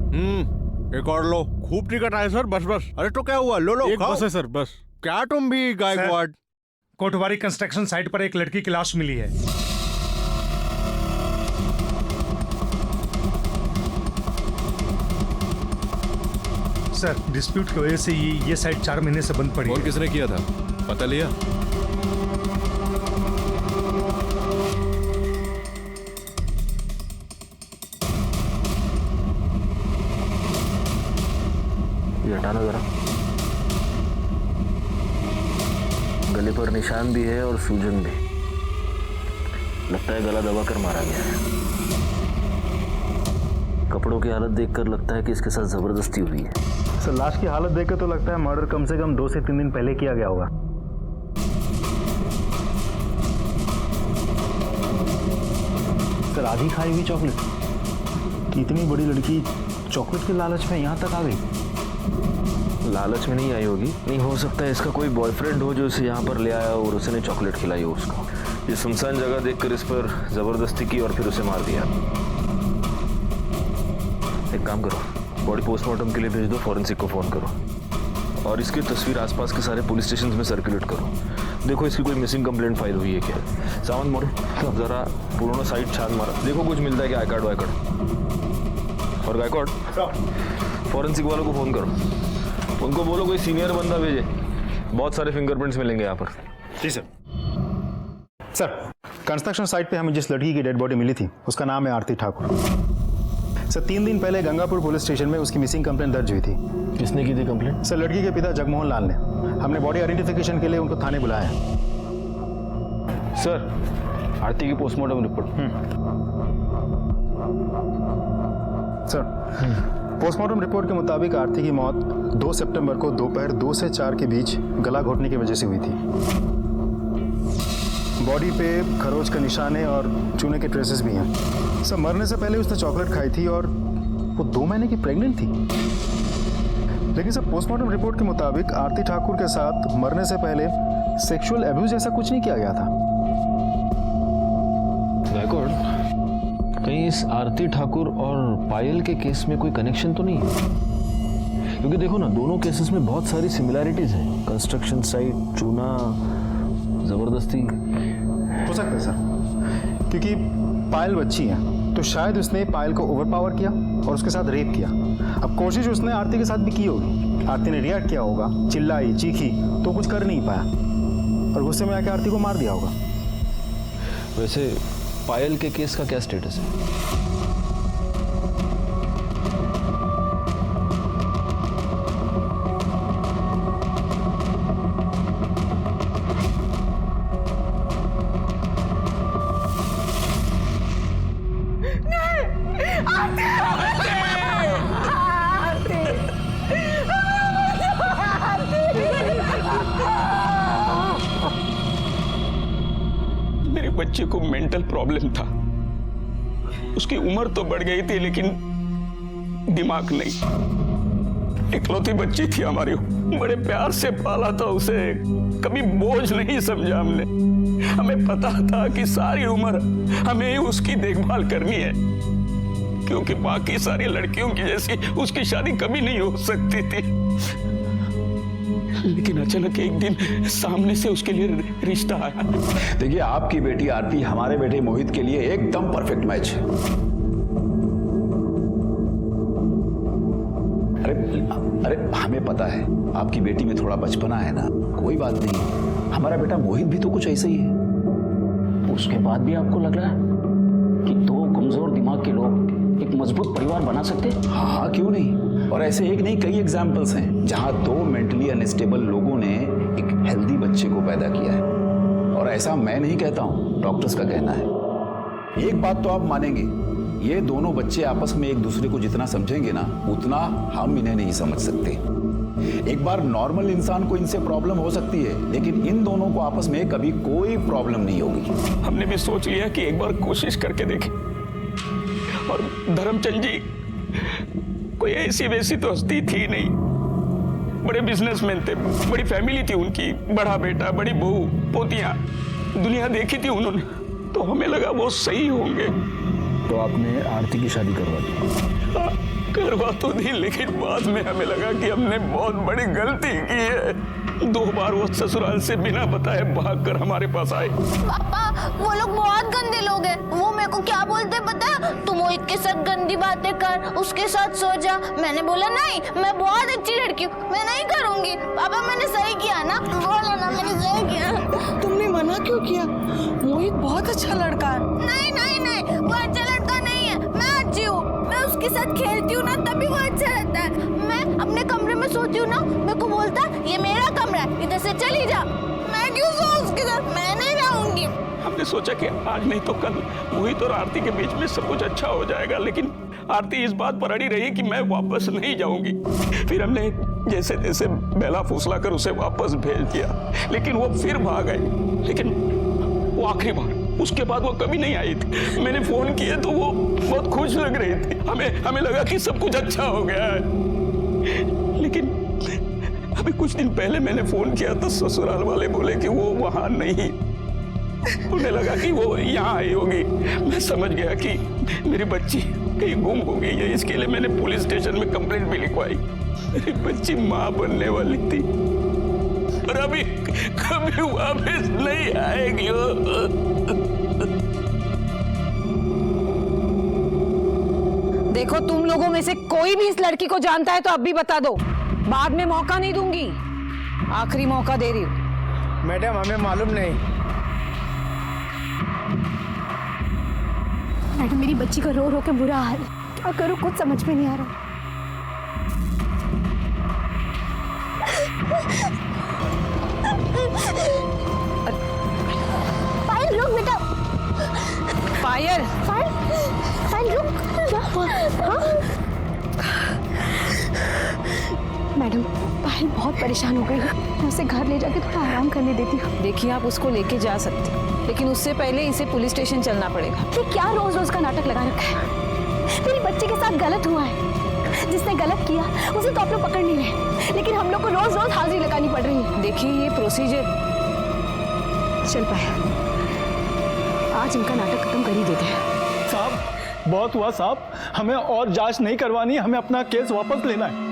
एक और लो। खूब टिकट आए सर, बस बस। अरे तो क्या हुआ, लो लो एक खाओ। बस है सर, बस। क्या तुम भी गायकवाड़? कोटवारी कंस्ट्रक्शन साइट पर एक लड़की की लाश मिली है। सर, डिस्प्यूट की वजह से ये साइट 4 महीने से बंद पड़ी है। फोन किसने किया था, पता लिया? ये हटाना जरा। गले पर निशान भी है और सूजन भी। लगता है गला दबाकर मारा गया है। कपड़ों की हालत देखकर लगता है कि इसके साथ जबरदस्ती हुई है। सर, लाश की हालत देखकर तो लगता है मर्डर कम से कम 2 से 3 दिन पहले किया गया होगा। सर, आधी खाई हुई चॉकलेट। कितनी बड़ी लड़की चॉकलेट के लालच में यहाँ तक आ गई। लालच में नहीं आई होगी। नहीं हो सकता है इसका कोई बॉयफ्रेंड हो जो इसे यहाँ पर ले आया और उसने चॉकलेट खिलाई हो उसको। ये सुनसान जगह देखकर इस पर जबरदस्ती की और फिर उसे मार दिया। एक काम करो, बॉडी पोस्टमार्टम के लिए भेज दो, फॉरेंसिक को फोन करो और इसकी तस्वीर आसपास के सारे पुलिस स्टेशन में सर्कुलेट करो। देखो इसकी कोई मिसिंग कंप्लेंट फाइल हुई है क्या। सावन मोड़ जरा पुराना साइट छान मारा, देखो कुछ मिलता है क्या, आई कार्ड वाई कार्ड। और गायकवाड़, फॉरेंसिक वालों को फोन करो, उनको बोलो कोई सीनियर बंदा भेजे, बहुत सारे फिंगरप्रिंट्स मिलेंगे यहाँ पर। जी सर। सर, कंस्ट्रक्शन साइट पे हमें जिस लड़की की डेड बॉडी मिली थी उसका नाम है आरती ठाकुर। सर, 3 दिन पहले गंगापुर पुलिस स्टेशन में उसकी मिसिंग कंप्लेंट दर्ज हुई थी। किसने की थी कंप्लेंट? सर, लड़की के पिता जगमोहन लाल ने। हमने बॉडी आइडेंटिफिकेशन के लिए उनको थाने बुलाया है। सर, आरती की postmortem report. Sir, postmortem report के मुताबिक आरती की मौत 2 सितंबर को दोपहर 2 से 4 के बीच गला घोटने की वजह से हुई थी। बॉडी पे खरोच के निशाने और चूने के ट्रेसेस भी हैं। सर, मरने से पहले उसने चॉकलेट खाई थी और वो 2 महीने की प्रेग्नेंट थी। लेकिन सर, पोस्टमार्टम रिपोर्ट के मुताबिक आरती ठाकुर के साथ मरने से पहले सेक्सुअल एब्यूज ऐसा कुछ नहीं किया गया था। गायकवाड़, कहीं इस आरती ठाकुर और पायल के केस में कोई कनेक्शन तो नहीं है? क्योंकि देखो ना, दोनों केसेस में बहुत सारी सिमिलैरिटीज हैं। कंस्ट्रक्शन साइट, चूना, जबरदस्ती। हो सकता है सर, क्योंकि पायल बच्ची है तो शायद उसने पायल को ओवरपावर किया और उसके साथ रेप किया। अब कोशिश उसने आरती के साथ भी की होगी। आरती ने रिएक्ट किया होगा, चिल्लाई, चीखी तो कुछ कर नहीं पाया और गुस्से में आके आरती को मार दिया होगा। वैसे पायल के केस का क्या स्टेटस है? मेरे बच्चे को मेंटल प्रॉब्लम था। उसकी उम्र तो बढ़ गई थी लेकिन दिमाग नहीं। इकलौती बच्ची थी हमारी, बड़े प्यार से पाला था उसे, कभी बोझ नहीं समझा हमने। हमें पता था कि सारी उम्र हमें ही उसकी देखभाल करनी है, क्योंकि बाकी सारी लड़कियों की जैसी उसकी शादी कभी नहीं हो सकती थी। लेकिन अचानक एक दिन सामने से उसके लिए रिश्ता आया। देखिए, आपकी बेटी आरती हमारे बेटे मोहित के लिए एकदम परफेक्ट मैच है। अरे हमें पता है आपकी बेटी में थोड़ा बचपना है ना, कोई बात नहीं। हमारा बेटा मोहित भी तो कुछ ऐसे ही है। उसके बाद भी आपको लग रहा है कि 2 कमजोर दिमाग के लोग एक मजबूत परिवार बना सकते? हाँ, क्यों नहीं। और ऐसे एक नहीं, कई एग्जाम्पल्स हैं जहां 2 मेंटली अनस्टेबल लोगों ने एक हेल्दी बच्चे को पैदा किया है। और ऐसा मैं नहीं कहता हूं, डॉक्टर्स का कहना है। एक बात तो आप मानेंगे, ये दोनों बच्चे आपस में एक दूसरे को जितना समझेंगे ना, उतना हम इन्हें नहीं समझ सकते। एक बार नॉर्मल इंसान को इनसे प्रॉब्लम हो सकती है, लेकिन इन दोनों को आपस में कभी कोई प्रॉब्लम नहीं होगी। हमने भी सोच लिया कि एक बार कोशिश करके देखें। और धर्मचंद जी कोई ऐसी वैसी तो हस्ती थी नहीं, बड़े बिजनेसमैन थे, बड़ी फैमिली थी उनकी, बड़ा बेटा, बड़ी बहू, पोतियां, दुनिया देखी थी उन्होंने, तो हमें लगा वो सही होंगे। तो आपने आरती की शादी करवा दी? करवा तो दी, लेकिन बाद में हमें लगा कि हमने बहुत बड़ी गलती की है। 2 बार वो ससुराल से बिना बताए भागकर हमारे पास आए। पापा वो लोग बहुत गंदे लोग हैं। वो मेरे को क्या बोलते पता है? तुम मोहित के साथ गंदी बातें कर, उसके साथ सो जा। मैंने बोला नहीं, मैं बहुत अच्छी लड़की हूँ, मैं नहीं करूँगी। पापा मैंने सही किया ना? बोलो ना, मैंने सही किया। तुमने मना क्यों किया? मोहित बहुत अच्छा लड़का है। नहीं नहीं नहीं, वो अच्छा लड़का नहीं है, मैं अच्छी हूँ। मैं उसके साथ खेलती हूँ ना, तभी वो अच्छा रहता है। मैं अपने कमरे में सोती हूँ ना, मेरे को बोलता ये मेरा कमरा है, इधर से चली जा। मैं क्यों सोऊं उसके साथ? मैं नहीं रहूंगी। हमने सोचा कि आज नहीं तो कल मोहित और आरती के बीच में सब कुछ अच्छा हो जाएगा, लेकिन आरती इस बात पर अड़ी रही कि मैं वापस नहीं जाऊंगी। फिर हमने जैसे तैसे बेला फुसला कर उसे वापस भेज दिया, लेकिन वो फिर भाग गई। लेकिन वो आखिरी बार, उसके बाद वो कभी नहीं आई थी। मैंने फोन किए तो वो बहुत खुश लग रही थी। हमें लगा कि सब कुछ अच्छा हो गया है। लेकिन अभी कुछ दिन पहले मैंने फोन किया तो ससुराल वाले बोले कि वो वहां नहीं। उन्हें लगा कि वो यहाँ आई होगी। मैं समझ गया कि मेरी बच्ची कहीं गुम हो गई है। इसके लिए मैंने पुलिस स्टेशन में कंप्लेंट भी लिखवाई। मेरी बच्ची माँ बनने वाली थी और अभी कभी वापस नहीं आएगी। देखो तुम लोगों में से कोई भी इस लड़की को जानता है तो अब भी बता दो, बाद में मौका नहीं दूंगी। आखिरी मौका दे रही हूँ। मैडम हमें मालूम नहीं। मैडम मेरी बच्ची का रो रो के बुरा हाल, क्या करूँ कुछ समझ में नहीं आ रहा। पायल रुक बेटा। पायल पायल रुक। क्या हुआ? मैडम पायल बहुत परेशान हो गई है, मैं उसे घर ले जाके थोड़ा आराम करने देती हूँ। देखिए आप उसको लेके जा सकते हैं, लेकिन उससे पहले इसे पुलिस स्टेशन चलना पड़ेगा। ये क्या रोज रोज का नाटक लगा रखा है? मेरी बच्ची के साथ गलत हुआ है, जिसने गलत किया उसे तो आप लोग पकड़ नहीं रहे, लेकिन हम लोग को रोज रोज हाजिरी लगानी पड़ रही है। देखिए ये प्रोसीजर चल पाए, आज इनका नाटक खत्म कर ही देते हैं। साहब बहुत हुआ साहब, हमें और जांच नहीं करवानी, हमें अपना केस वापस लेना है।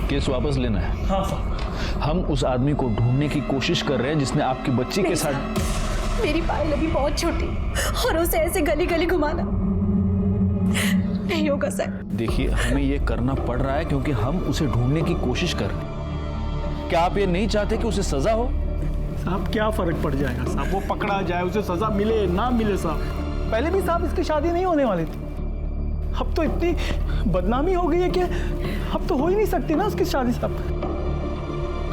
केस वापस लेना है? हाँ साहब। हम उस आदमी को ढूंढने की कोशिश कर रहे हैं जिसने आपकी बच्ची के साथ। मेरी पायल अभी बहुत छोटी और उसे ऐसे गली गली घुमाना नहीं होगा सर। देखिए हमें ये करना पड़ रहा है क्योंकि हम उसे ढूंढने की कोशिश कर रहे हैं। क्या आप ये नहीं चाहते कि उसे सजा हो? साहब क्या फर्क पड़ जाएगा साहब, वो पकड़ा जाए, उसे सजा मिले ना मिले साहब। पहले भी साहब इसकी शादी नहीं होने वाली थी, अब तो इतनी बदनामी हो गई है कि अब तो हो ही नहीं सकती ना उसकी शादी साहब।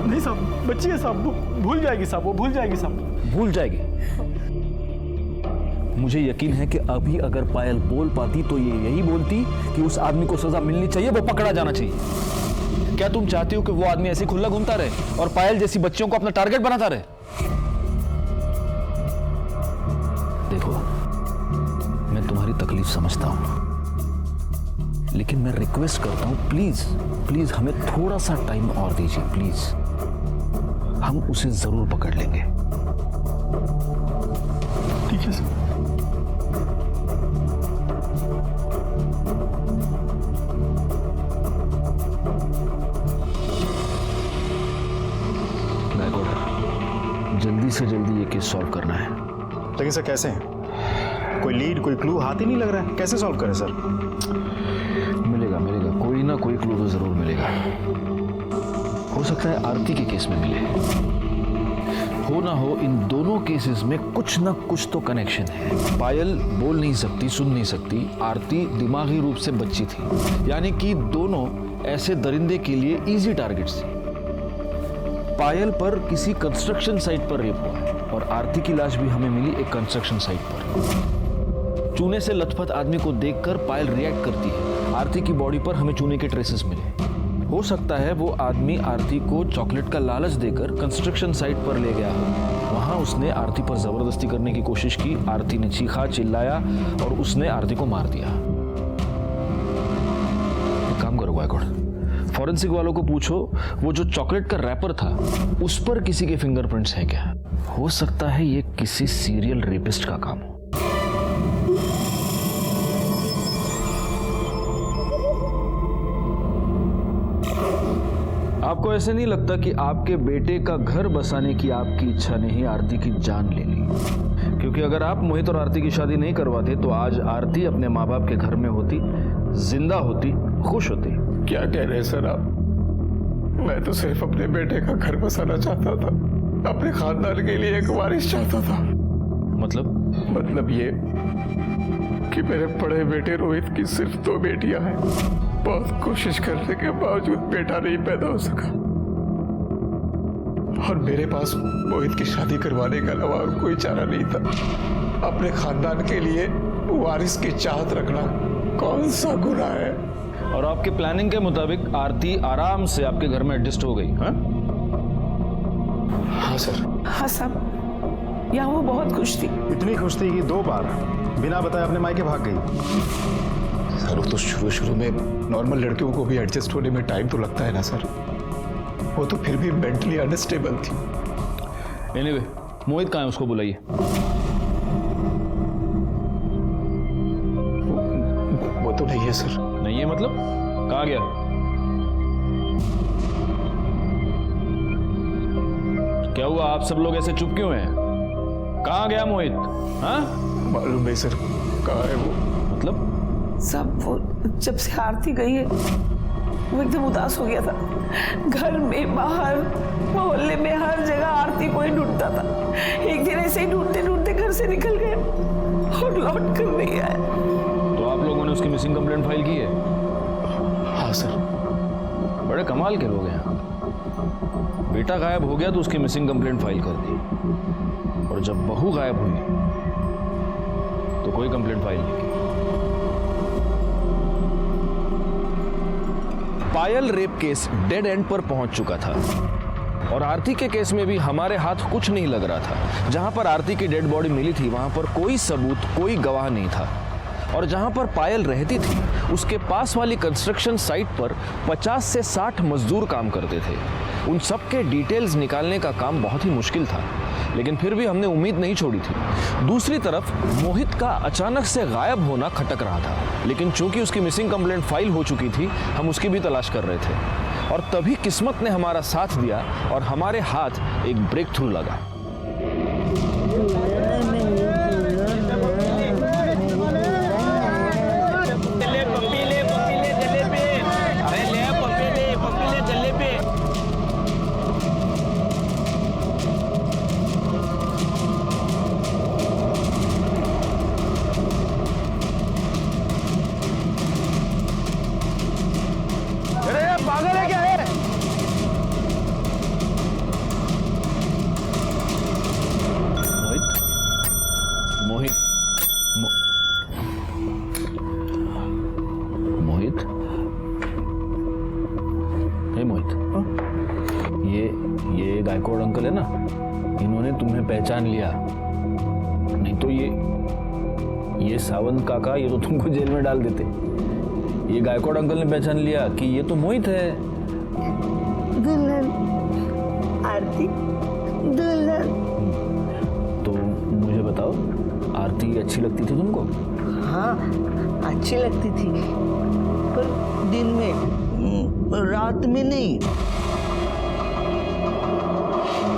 नहीं साहब, बच्ची है साहब, भूल जाएगी साहब, वो भूल जाएगी साहब। भूल जाएगी? मुझे यकीन है कि अभी अगर पायल बोल पाती तो ये यही बोलती कि उस आदमी को सजा मिलनी चाहिए, वो पकड़ा जाना चाहिए। क्या तुम चाहती हो कि वो आदमी ऐसे खुला घूमता रहे और पायल जैसी बच्चियों को अपना टारगेट बनाता रहे? देखो मैं तुम्हारी तकलीफ समझता हूं, लेकिन मैं रिक्वेस्ट करता हूं प्लीज प्लीज हमें थोड़ा सा टाइम और दीजिए प्लीज। हम उसे जरूर पकड़ लेंगे। ठीक है सर। जल्दी से जल्दी ये केस सॉल्व करना है। लेकिन सर कैसे? कोई लीड, कोई क्लू हाथ ही नहीं लग रहा है, कैसे सॉल्व करें सर? मिलेगा मिलेगा, कोई ना कोई क्लू तो जरूर मिलेगा। हो सकता है आरती के केस में मिले, हो ना हो इन दोनों केसेस में कुछ ना कुछ तो कनेक्शन है। पायल बोल नहीं सकती, सुन नहीं सकती, आरती दिमागी रूप से बच्ची थी, यानी कि दोनों ऐसे दरिंदे के लिए इजी टारगेट्स थे। पायल पर किसी कंस्ट्रक्शन साइट पर रेप हुआ है और आरती की लाश भी हमें मिली एक कंस्ट्रक्शन साइट पर। चूने से लथपथ आदमी को देखकर पायल रिएक्ट करती है। आरती की बॉडी पर हमें चूने के ट्रेसेस मिले। हो सकता है वो आदमी आरती को चॉकलेट का लालच देकर कंस्ट्रक्शन साइट पर ले गया हो। वहां उसने आरती पर जबरदस्ती करने की कोशिश की, आरती ने चीखा, चिल्लाया और उसने आरती को मार दिया। एक काम करो गायकवाड़, फॉरेंसिक वालों को पूछो वो जो चॉकलेट का रैपर था उस पर किसी के फिंगरप्रिंट्स हैं क्या? हो सकता है ये किसी सीरियल रेपिस्ट का काम हो। आपको ऐसे नहीं लगता कि आपके बेटे का घर बसाने की आपकी इच्छा ने ही आरती की जान ले ली? क्योंकि अगर आप मोहित और आरती की शादी नहीं करवाते तो आज आरती अपने माँ बाप के घर में होती, जिंदा होती, खुश होती। क्या कह रहे हैं सर आप? मैं तो सिर्फ अपने बेटे का घर बसाना चाहता था, अपने खानदान के लिए एक वारिस चाहता था। मतलब ये कि मेरे बड़े बेटे रोहित की सिर्फ 2 बेटियां हैं। बहुत कोशिश करने के बावजूद बेटा नहीं पैदा हो सका और मेरे पास मोहित की शादी करवाने के अलावा और कोई चारा नहीं था। अपने खानदान के लिए वारिस की चाहत रखना कौन सा गुनाह है? और आपके प्लानिंग के मुताबिक आरती आराम से आपके घर में एडजस्ट हो गई? हाँ सर। हाँ साहब, यहाँ वो बहुत खुश थी। इतनी खुश थी कि 2 बार बिना बताए अपने मायके भाग गई। सर वो तो शुरू में नॉर्मल लड़कियों को भी एडजस्ट होने में टाइम तो लगता है ना सर। वो तो फिर भी मेंटली अनस्टेबल थी। एनीवे, मोहित कहाँ है? उसको बुलाइए। वो तो नहीं है सर। नहीं है मतलब? कहाँ गया? क्या हुआ? आप सब लोग ऐसे चुप क्यों हैं? कहाँ गया मोहित? हाँ? मालूम नहीं सर कहाँ है वो। मतलब? सब वो जब से आरती गई है वो एकदम उदास हो गया था। घर में, बाहर, मोहल्ले में, हर जगह आरती को ही ढूंढता था। एक दिन ऐसे ही ढूंढते ढूंढते घर से निकल गया और लौट कर नहीं आया। तो आप लोगों ने उसकी मिसिंग कंप्लेंट फाइल की है? हाँ सर। बड़े कमाल के लोग हैं। बेटा गायब हो गया तो उसकी मिसिंग कंप्लेंट फाइल कर दी, और जब बहू गायब हुई तो कोई कंप्लेंट फाइल नहीं की। पायल रेप केस डेड एंड पर पहुंच चुका था और आरती के केस में भी हमारे हाथ कुछ नहीं लग रहा था। जहां पर आरती की डेड बॉडी मिली थी वहां पर कोई सबूत, कोई गवाह नहीं था, और जहां पर पायल रहती थी उसके पास वाली कंस्ट्रक्शन साइट पर 50 से 60 मजदूर काम करते थे। उन सब के डिटेल्स निकालने का काम बहुत ही मुश्किल था, लेकिन फिर भी हमने उम्मीद नहीं छोड़ी थी। दूसरी तरफ मोहित का अचानक से गायब होना खटक रहा था, लेकिन चूंकि उसकी मिसिंग कंप्लेंट फाइल हो चुकी थी, हम उसकी भी तलाश कर रहे थे। और तभी किस्मत ने हमारा साथ दिया और हमारे हाथ एक ब्रेक थ्रू लगा। ये गायकवाड़ अंकल है ना, इन्होंने तुम्हें पहचान लिया। नहीं तो ये सावंत काका, ये तो तुमको जेल में डाल देते। ये गायकवाड़ अंकल ने पहचान लिया कि ये तो मोहित है। दुल्हन आरती, दुल्हन। तो मुझे बताओ, आरती अच्छी लगती थी तुमको? हाँ, अच्छी लगती थी, पर दिन में, रात में नहीं।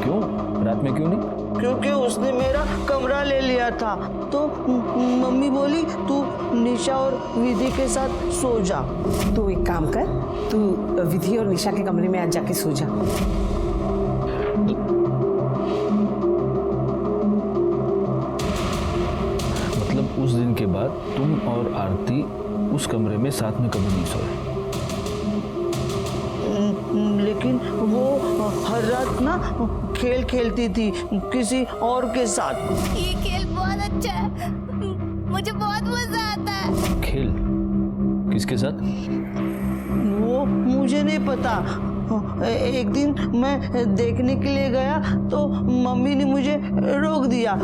क्यों? रात में क्यों नहीं? क्योंकि उसने मेरा कमरा ले लिया था, तो मम्मी बोली तू निशा और विधि के साथ सो जा। तू एक काम कर, तू विधि और निशा के कमरे में आज जाके सो जा। मतलब उस दिन के बाद तुम और आरती उस कमरे में साथ में कभी नहीं सोए? लेकिन वो हर रात ना खेल खेलती थी किसी और के साथ। ये खेल बहुत अच्छा है, मुझे बहुत मजा आता है। खेल? किसके साथ? वो मुझे नहीं पता। एक दिन मैं देखने के लिए गया तो मम्मी ने मुझे रोक दिया,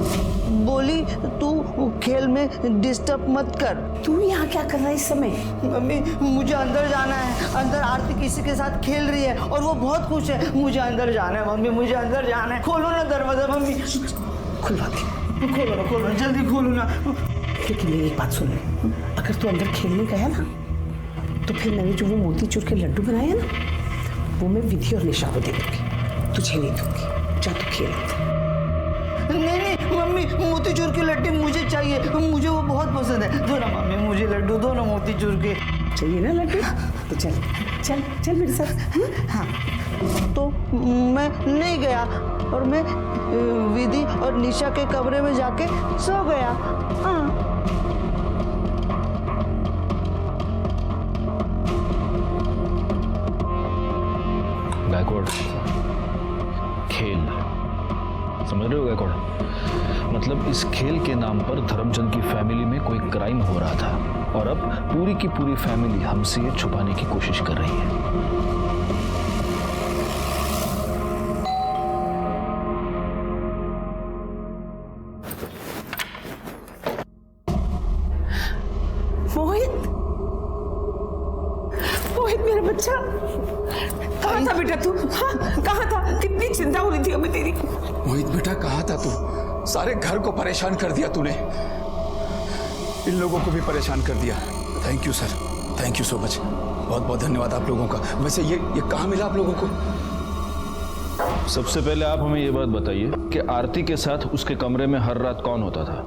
बोली तू खेल में डिस्टर्ब मत कर। तू यहाँ क्या कर रहा है इस समय? मम्मी मुझे अंदर जाना है, अंदर आरती किसी के साथ खेल रही है और वो बहुत खुश है। मुझे अंदर जाना है मम्मी, मुझे अंदर जाना है। खोलो ना दरवाजा मम्मी। खुलवा के खोलो ना, जल्दी खोलो ना। लेकिन मेरी एक बात सुन, अगर तू अंदर खेलने गया ना तो फिर मैंने जो वो मोतीचूर के लड्डू बनाए हैं ना, वो मैं विधि और निशा को दे दूंगी, तुझे नहीं दूंगी। जा तू खेल। नहीं नहीं मम्मी, मोतीचूर के लड्डू मुझे चाहिए, मुझे वो बहुत पसंद है। दो ना मम्मी मुझे लड्डू, दो ना मोतीचूर के। चाहिए ना लड्डू? तो चल चल चल मेरे साथ। हाँ तो मैं नहीं गया और मैं विधि और निशा के कमरे में जाके सो गया। हाँ गायकवाड़, खेल समझ रहे हो गायकवाड़? मतलब इस खेल के नाम पर धर्मचंद की फैमिली में कोई क्राइम हो रहा था और अब पूरी की पूरी फैमिली हमसे ये छुपाने की कोशिश कर रही है। मोहित, मोहित मेरा बच्चा, कहाँ था बेटा तू? हाँ कहाँ था? कितनी चिंता हो रही थी हमें तेरी। मोहित बेटा कहाँ था तू? सारे घर को परेशान कर दिया तूने, इन लोगों को भी परेशान कर दिया। Thank you sir, thank you so much, बहुत बहुत धन्यवाद आप लोगों का। वैसे ये कहाँ मिला आप लोगों को? सबसे पहले आप हमें ये बात बताइए कि आरती के साथ उसके कमरे में हर रात कौन होता था?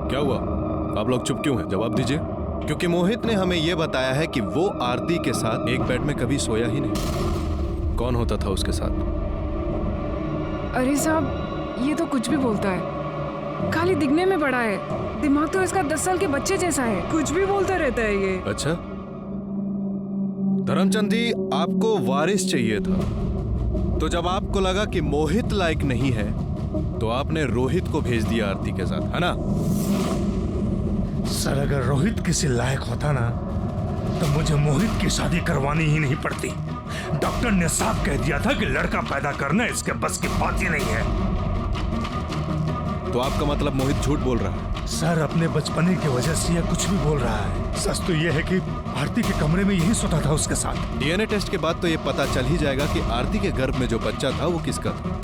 क्या हुआ? आप लोग चुप क्यों हैं? जवाब दीजिए। क्योंकि मोहित ने हमें यह बताया है कि वो आरती के साथ एक बेड में कभी सोया ही नहीं। कौन होता था उसके साथ? अरे साहब, ये तो कुछ भी बोलता है, खाली दिखने में बड़ा है, दिमाग तो इसका 10 साल के बच्चे जैसा है, कुछ भी बोलता रहता है ये। अच्छा, धर्मचंद जी, आपको वारिस चाहिए था, तो जब आपको लगा कि मोहित लायक नहीं है तो आपने रोहित को भेज दिया आरती के साथ, है ना? सर अगर रोहित किसी लायक होता ना तो मुझे मोहित की शादी करवानी ही नहीं पड़ती। डॉक्टर ने साफ कह दिया था कि लड़का पैदा करना इसके बस की बात ही नहीं है। तो आपका मतलब मोहित झूठ बोल रहा है? सर अपने बचपने की वजह से यह कुछ भी बोल रहा है। सच तो यह है कि आरती के कमरे में यही सोता था उसके साथ। डीएनए टेस्ट के बाद तो ये पता चल ही जाएगा कि आरती के गर्भ में जो बच्चा था वो किसका था।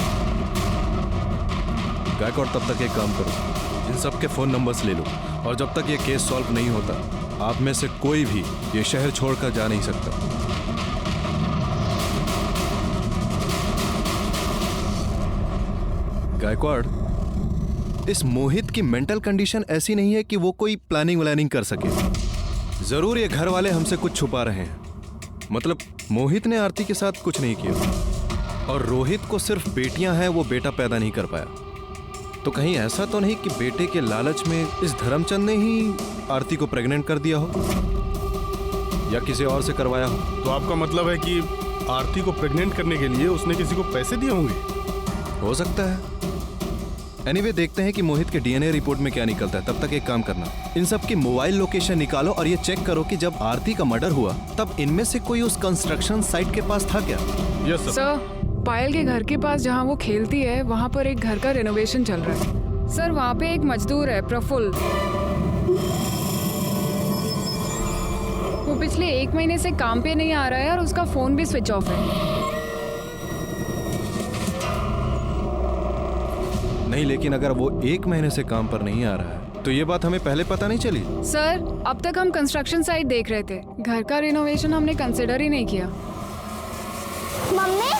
गायकवाड़, तब तक एक काम करो, इन सब के फोन नंबर्स ले लो, और जब तक ये केस सॉल्व नहीं होता आप में से कोई भी ये शहर छोड़कर जा नहीं सकता। गायकवाड़, इस मोहित की मेंटल कंडीशन ऐसी नहीं है कि वो कोई प्लानिंग व्लानिंग कर सके। जरूर ये घर वाले हमसे कुछ छुपा रहे हैं। मतलब मोहित ने आरती के साथ कुछ नहीं किया और रोहित को सिर्फ बेटियां हैं, वो बेटा पैदा नहीं कर पाया। तो कहीं ऐसा तो नहीं कि बेटे के लालच में इस धर्मचंद ने ही आरती को प्रेग्नेंट कर दिया हो या किसी और से करवाया हो? तो आपका मतलब है कि आरती को प्रेग्नेंट करने के लिए उसने किसी को पैसे दिए होंगे? हो सकता है। एनीवे, देखते हैं कि मोहित के डीएनए रिपोर्ट में क्या निकलता है। तब तक एक काम करना, इन सब की मोबाइल लोकेशन निकालो और ये चेक करो कि जब आरती का मर्डर हुआ तब इनमें से कोई उस कंस्ट्रक्शन साइट के पास था क्या? यस सर, पायल के घर के पास जहाँ वो खेलती है वहाँ पर एक घर का रेनोवेशन चल रहा है। सर वहाँ पे एक मजदूर है, प्रफुल्ल, वो पिछले 1 महीने से काम पे नहीं आ रहा है और उसका फोन भी स्विच ऑफ है। नहीं, लेकिन अगर वो 1 महीने से काम पर नहीं आ रहा है तो ये बात हमें पहले पता नहीं चली। सर अब तक हम कंस्ट्रक्शन साइट देख रहे थे, घर का रेनोवेशन हमने कंसिडर ही नहीं किया। मम्मी,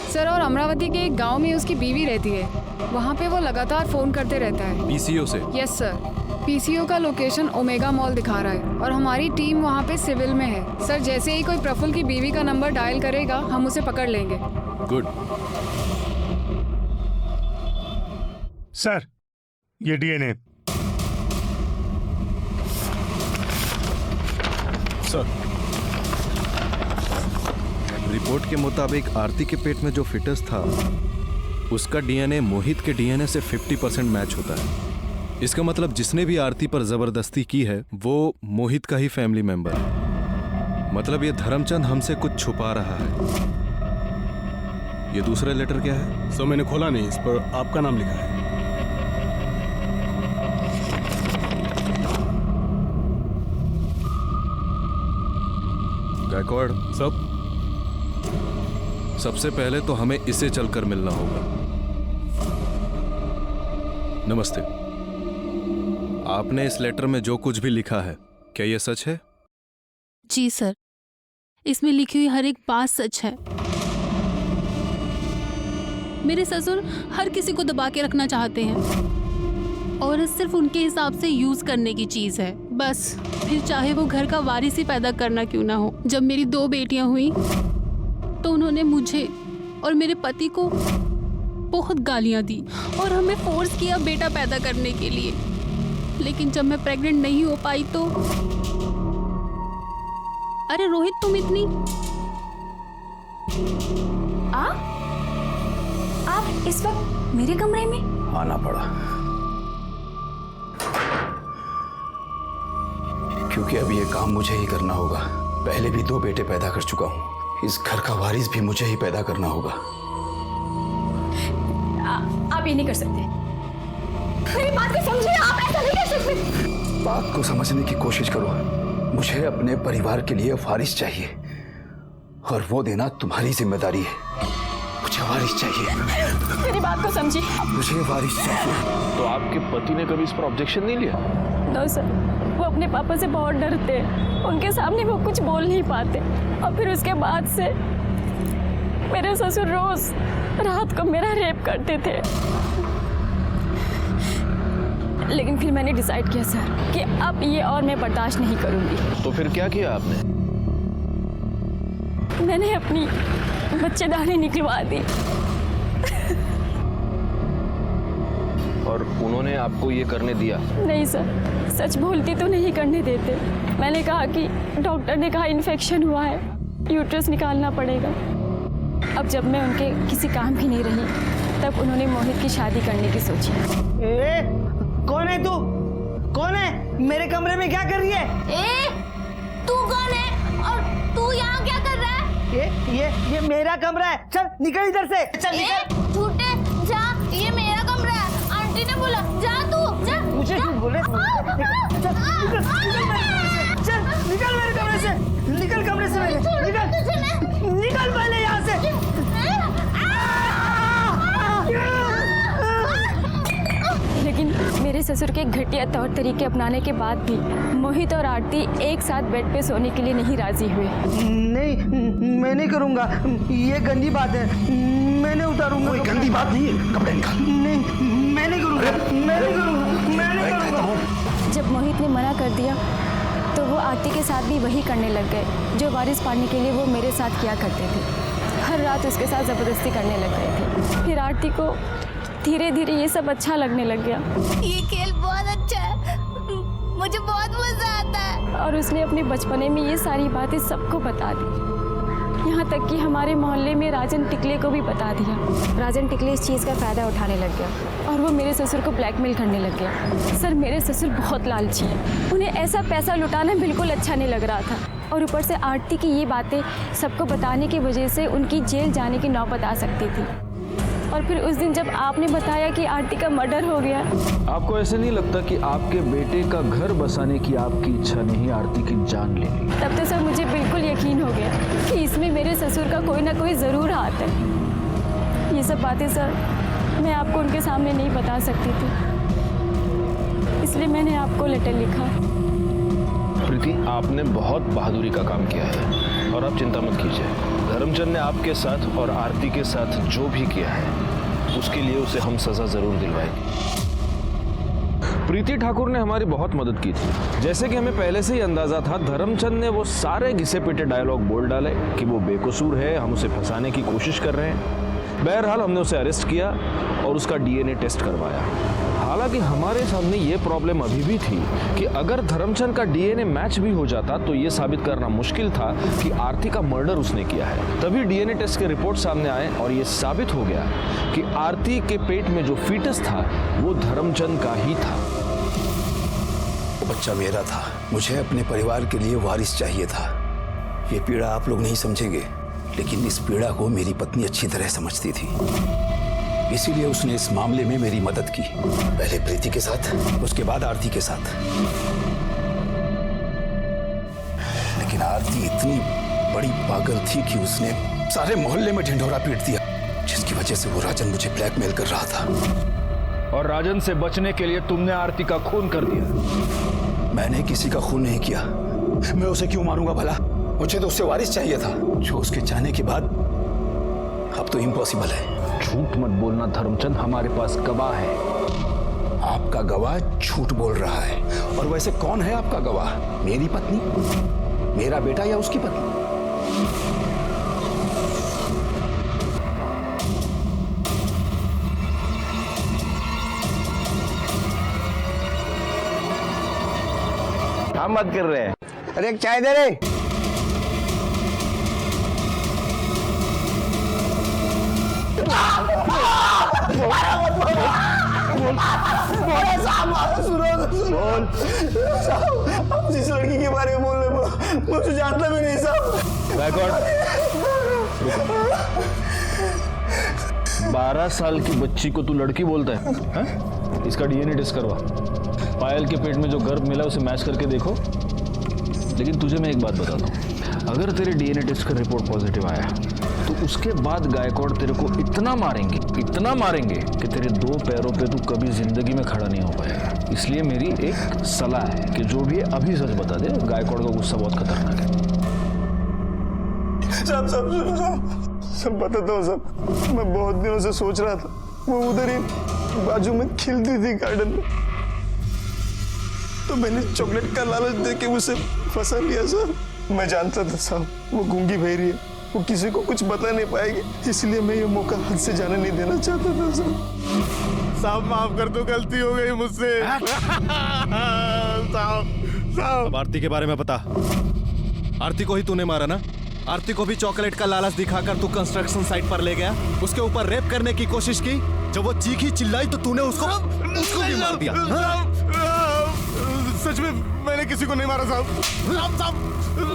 सर और अमरावती के एक गांव में उसकी बीवी रहती है, वहाँ पे वो लगातार फोन करते रहता है। पीसीओ से? यस सर, पीसीओ का लोकेशन ओमेगा मॉल दिखा रहा है और हमारी टीम वहाँ पे सिविल में है। सर जैसे ही कोई प्रफुल्ल की बीवी का नंबर डायल करेगा हम उसे पकड़ लेंगे। गुड। सर ये डीएनए। सर, रिपोर्ट के मुताबिक आरती के पेट में जो फिटस था उसका डीएनए मोहित के डीएनए से 50% मैच होता है। इसका मतलब जिसने भी आरती पर जबरदस्ती की है वो मोहित का ही फैमिली मेंबर है। मतलब ये धर्मचंद हमसे कुछ छुपा रहा है। ये दूसरा लेटर क्या है? सर मैंने खोला नहीं, इस पर आपका नाम लिखा है। गायकवाड़, सबसे पहले तो हमें इसे चलकर मिलना होगा। नमस्ते। आपने इस लेटर में जो कुछ भी लिखा है, क्या यह सच है? जी सर, इसमें लिखी हुई हर एक बात सच है। मेरे ससुर हर किसी को दबा के रखना चाहते हैं और सिर्फ उनके हिसाब से यूज करने की चीज है बस, फिर चाहे वो घर का वारिस ही पैदा करना क्यों ना हो। जब मेरी 2 बेटियां हुई तो उन्होंने मुझे और मेरे पति को बहुत गालियां दी और हमें फोर्स किया बेटा पैदा करने के लिए। लेकिन जब मैं प्रेग्नेंट नहीं हो पाई तो अरे रोहित, तुम इतनी आप इस वक्त मेरे कमरे में? आना पड़ा क्योंकि अब ये काम मुझे ही करना होगा। पहले भी 2 बेटे पैदा कर चुका हूँ, इस घर का वारिस भी मुझे ही पैदा करना होगा। आप ये नहीं कर सकते, मेरी बात को समझिए, आप ऐसा नहीं कर सकते। बात को समझने की कोशिश करो। मुझे अपने परिवार के लिए वारिस चाहिए और वो देना तुम्हारी जिम्मेदारी है। मुझे वारिस चाहिए। मेरी बात को समझिए, मुझे वारिस चाहिए। तो आपके पति ने कभी इस पर ऑब्जेक्शन नहीं लिया? नो सर, वो अपने पापा से बहुत डरते हैं, उनके सामने वो कुछ बोल नहीं पाते। और फिर उसके बाद से मेरे ससुर रोज रात को मेरा रेप करते थे। लेकिन फिर मैंने डिसाइड किया सर कि अब ये और मैं बर्दाश्त नहीं करूंगी। तो फिर क्या किया आपने? मैंने अपनी बच्चेदानी निकलवा दी। और उन्होंने आपको ये करने दिया? नहीं सर, सच बोलती तो नहीं करने देते। मैंने कहा कि डॉक्टर ने कहा इन्फेक्शन हुआ है, यूट्रस निकालना पड़ेगा। अब जब मैं उनके किसी काम की नहीं रही तब उन्होंने मोहित की शादी करने की सोची। कौन है तू? कौन है? मेरे कमरे में क्या कर रही है? तू कौन है और तू यहाँ क्या कर रहा है? ये मेरा कमरा है, चल निकल इधर से। चल निकल। झूठे, जा, ये मेरा कमरा है, आंटी ने बोला। जा तू, जा। मुझे क्यों बोले? चल निकल मेरे कमरे से, निकल कमरे से मेरे, निकल पहले यहाँ से। लेकिन मेरे ससुर के घटिया तौर तरीके अपनाने के बाद भी मोहित और आरती एक साथ बेड पे सोने के लिए नहीं राजी हुए। नहीं, मैं नहीं करूँगा, ये गंदी बात है, मैं नहीं उतारूंगा। कोई गंदी बात नहीं है, कपड़े निकाल। नहीं, मैं नहीं करूँगा, मैं नहीं करूँगा, मैं नहीं करूँगा। जब मोहित ने मना कर दिया तो वो आरती के साथ भी वही करने लग गए जो वारिस पाने के लिए वो मेरे साथ किया करते थे। हर रात उसके साथ ज़बरदस्ती करने लग गए थे। फिर आरती को धीरे धीरे ये सब अच्छा लगने लग गया। ये खेल बहुत अच्छा है, मुझे बहुत मजा आता है। और उसने अपने बचपने में ये सारी बातें सबको बता दी, यहाँ तक कि हमारे मोहल्ले में राजन टिकले को भी बता दिया। राजन टिकले इस चीज़ का फ़ायदा उठाने लग गया और वो मेरे ससुर को ब्लैकमेल करने लग गया। सर, मेरे ससुर बहुत लालची हैं, उन्हें ऐसा पैसा लुटाना बिल्कुल अच्छा नहीं लग रहा था। और ऊपर से आरती की ये बातें सबको बताने की वजह से उनकी जेल जाने की नौबत आ सकती थी। और फिर उस दिन जब आपने बताया कि आरती का मर्डर हो गया। आपको ऐसे नहीं लगता कि आपके बेटे का घर बसाने की आपकी इच्छा ने ही आरती की जान ले ली? तब तो सर मुझे बिल्कुल यकीन हो गया कि इसमें मेरे ससुर का कोई ना कोई ज़रूर हाथ है। ये सब बातें सर मैं आपको उनके सामने नहीं बता सकती थी, इसलिए मैंने आपको लेटर लिखा। प्रीति, आपने बहुत बहादुरी का काम किया है और आप चिंता मत कीजिए। धर्मचंद ने आपके साथ और आरती के साथ जो भी किया है उसके लिए उसे हम सजा जरूर दिलवाएंगे। प्रीति ठाकुर ने हमारी बहुत मदद की थी। जैसे कि हमें पहले से ही अंदाजा था, धर्मचंद ने वो सारे घिसे पिटे डायलॉग बोल डाले कि वो बेकसूर है, हम उसे फंसाने की कोशिश कर रहे हैं। बहरहाल हमने उसे अरेस्ट किया और उसका डीएनए टेस्ट करवाया। हालांकि हमारे सामने ये प्रॉब्लम अभी भी थी कि अगर धर्मचंद का डीएनए मैच भी हो जाता तो ये साबित करना मुश्किल था कि आरती का मर्डर उसने किया है। तभी डीएनए टेस्ट के रिपोर्ट सामने आए और ये साबित हो गया कि आरती के पेट में जो फीटस था वो धर्मचंद का ही था। वो बच्चा मेरा था, मुझे अपने परिवार के लिए वारिस चाहिए था। ये पीड़ा आप लोग नहीं समझेंगे, लेकिन इस पीड़ा को मेरी पत्नी अच्छी तरह समझती थी, इसीलिए उसने इस मामले में मेरी मदद की। पहले प्रीति के साथ, उसके बाद आरती के साथ। लेकिन आरती इतनी बड़ी पागल थी कि उसने सारे मोहल्ले में ढिंढोरा पीट दिया, जिसकी वजह से वो राजन मुझे ब्लैकमेल कर रहा था। और राजन से बचने के लिए तुमने आरती का खून कर दिया। मैंने किसी का खून नहीं किया। मैं उसे क्यों मारूंगा भला? मुझे तो उससे वारिस चाहिए था, जो उसके जाने के बाद अब तो इम्पॉसिबल है। झूठ मत बोलना धर्मचंद, हमारे पास गवाह है। आपका गवाह झूठ बोल रहा है। और वैसे कौन है आपका गवाह? मेरी पत्नी, मेरा बेटा या उसकी पत्नी? हम मत कर रहे हैं। अरे एक चाय दे रे। आप जिस लड़की के बारे में बोल रहे मैं उसे जानता भी नहीं साहब। 12 साल की बच्ची को तू लड़की बोलता है? इसका डीएनए टेस्ट करवा। पायल के पेट में जो गर्भ मिला उसे मैच करके देखो। लेकिन तुझे मैं एक बात बता दूं, अगर तेरे डीएनए टेस्ट का रिपोर्ट पॉजिटिव आया तो उसके बाद गायकवाड़ तेरे को इतना मारेंगे कि तेरे 2 पैरों पे तू कभी जिंदगी में खड़ा नहीं हो पाएगा। इसलिए मेरी एक सलाह है कि जो भी है अभी सच बता दे। गायकवाड़ का गुस्सा बहुत खतरनाक है। सब बताता हूँ सब। मैं बहुत दिनों से सोच रहा था, वो उधर ही बाजू में खिलती थी गार्डन में, तो मैंने चॉकलेट का लालच देके उसे फंसा लिया सर। मैं जानता था साहब वो गूंगी बहरी है, वो किसी को कुछ बता नहीं पाएगी, इसलिए मैं ये मौका हाथ से जाने नहीं देना चाहता था साहब। साहब माफ कर दो, गलती हो गई मुझसे। साहब आरती के बारे में बता। आरती को ही तूने मारा ना? आरती को भी चॉकलेट का लालच दिखाकर तू कंस्ट्रक्शन साइट पर ले गया, उसके ऊपर रेप करने की कोशिश की। जब वो चीखी चिल्लाई तो तूने उसको भी मार दिया। सच में मैंने किसी को नहीं मारा साहब।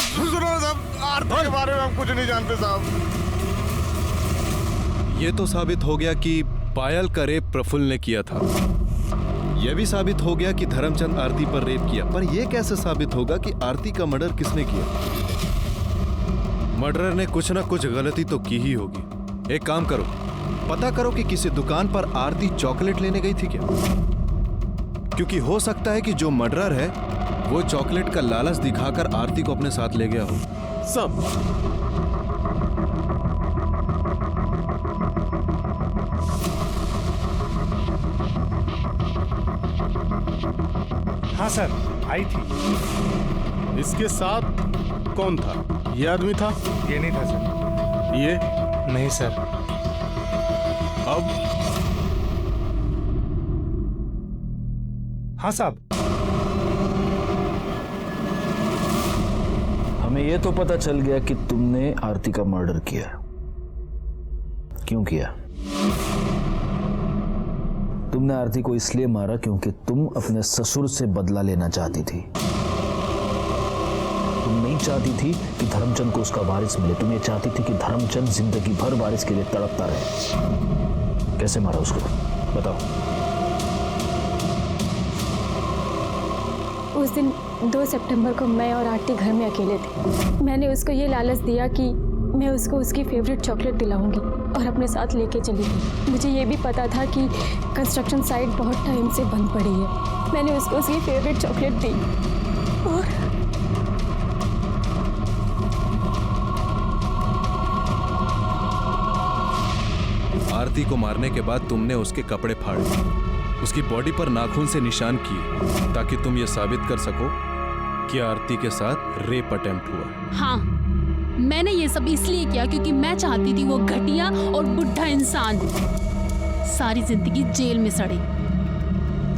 सुनो साहब, आरती के बारे में हम कुछ नहीं जानते साहब। ये तो साबित हो गया कि पायल का रेप प्रफुल्ल ने किया था। यह भी साबित हो गया कि धर्मचंद आरती पर रेप किया। पर यह कैसे साबित होगा कि आरती का मर्डर किसने किया? मर्डरर ने कुछ ना कुछ गलती तो की ही होगी। एक काम करो, पता करो कि किसी दुकान पर आरती चॉकलेट लेने गई थी क्या? क्योंकि हो सकता है कि जो मर्डरर है वो चॉकलेट का लालच दिखाकर आरती को अपने साथ ले गया हो। सब हाँ सर, आई थी। इसके साथ कौन था? ये आदमी था? ये नहीं था सर। ये नहीं सर। अब हाँ साहब। हमें यह तो पता चल गया कि तुमने आरती का मर्डर किया। क्यों किया? तुमने आरती को इसलिए मारा क्योंकि तुम अपने ससुर से बदला लेना चाहती थी। तुम नहीं चाहती थी कि धर्मचंद को उसका वारिस मिले। तुम ये चाहती थी कि धर्मचंद जिंदगी भर वारिस के लिए तड़पता रहे। कैसे मारा उसको, बताओ। उस दिन 2 सितंबर को मैं और आरती घर में अकेले थे। मैंने उसको ये लालच दिया कि मैं उसको उसकी फेवरेट चॉकलेट दिलाऊंगी और अपने साथ लेके चली गई। मुझे ये भी पता था कि कंस्ट्रक्शन साइट बहुत टाइम से बंद पड़ी है। मैंने उसको उसकी फेवरेट चॉकलेट दी और आरती को मारने के बाद तुमने उसके कपड़े फाड़े, उसकी बॉडी पर नाखून से निशान किए ताकि तुम ये साबित कर सको कि आरती के साथ रेप अटेम्प्ट हुआ। हाँ, मैंने ये सब इसलिए किया क्योंकि मैं चाहती थी वो घटिया और बुढ़ा इंसान सारी जिंदगी जेल में सड़े,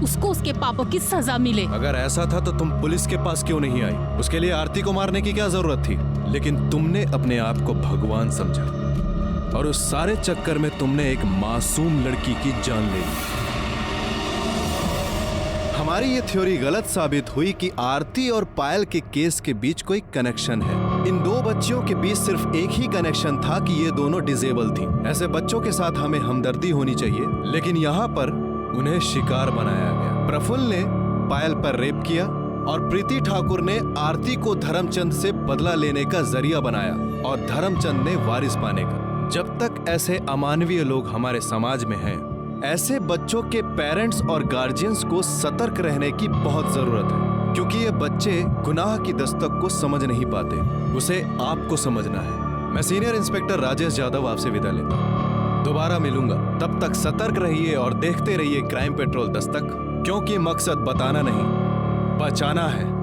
उसको उसके पापों की सजा मिले। अगर ऐसा था तो तुम पुलिस के पास क्यों नहीं आई? उसके लिए आरती को मारने की क्या जरूरत थी? लेकिन तुमने अपने आप को भगवान समझा और उस सारे चक्कर में तुमने एक मासूम लड़की की जान ले ली। हमारी ये थ्योरी गलत साबित हुई कि आरती और पायल के केस के बीच कोई कनेक्शन है। इन दो बच्चियों के बीच सिर्फ एक ही कनेक्शन था कि ये दोनों डिसेबल थी। ऐसे बच्चों के साथ हमें हमदर्दी होनी चाहिए, लेकिन यहाँ पर उन्हें शिकार बनाया गया। प्रफुल्ल ने पायल पर रेप किया और प्रीति ठाकुर ने आरती को धर्मचंद से बदला लेने का जरिया बनाया और धर्मचंद ने वारिस पाने का। जब तक ऐसे अमानवीय लोग हमारे समाज में हैं, ऐसे बच्चों के पेरेंट्स और गार्जियंस को सतर्क रहने की बहुत जरूरत है, क्योंकि ये बच्चे गुनाह की दस्तक को समझ नहीं पाते, उसे आपको समझना है। मैं सीनियर इंस्पेक्टर राजेश यादव आपसे विदा लेता हूं। दोबारा मिलूंगा, तब तक सतर्क रहिए और देखते रहिए क्राइम पेट्रोल दस्तक, क्योंकि मकसद बताना नहीं, बचाना है।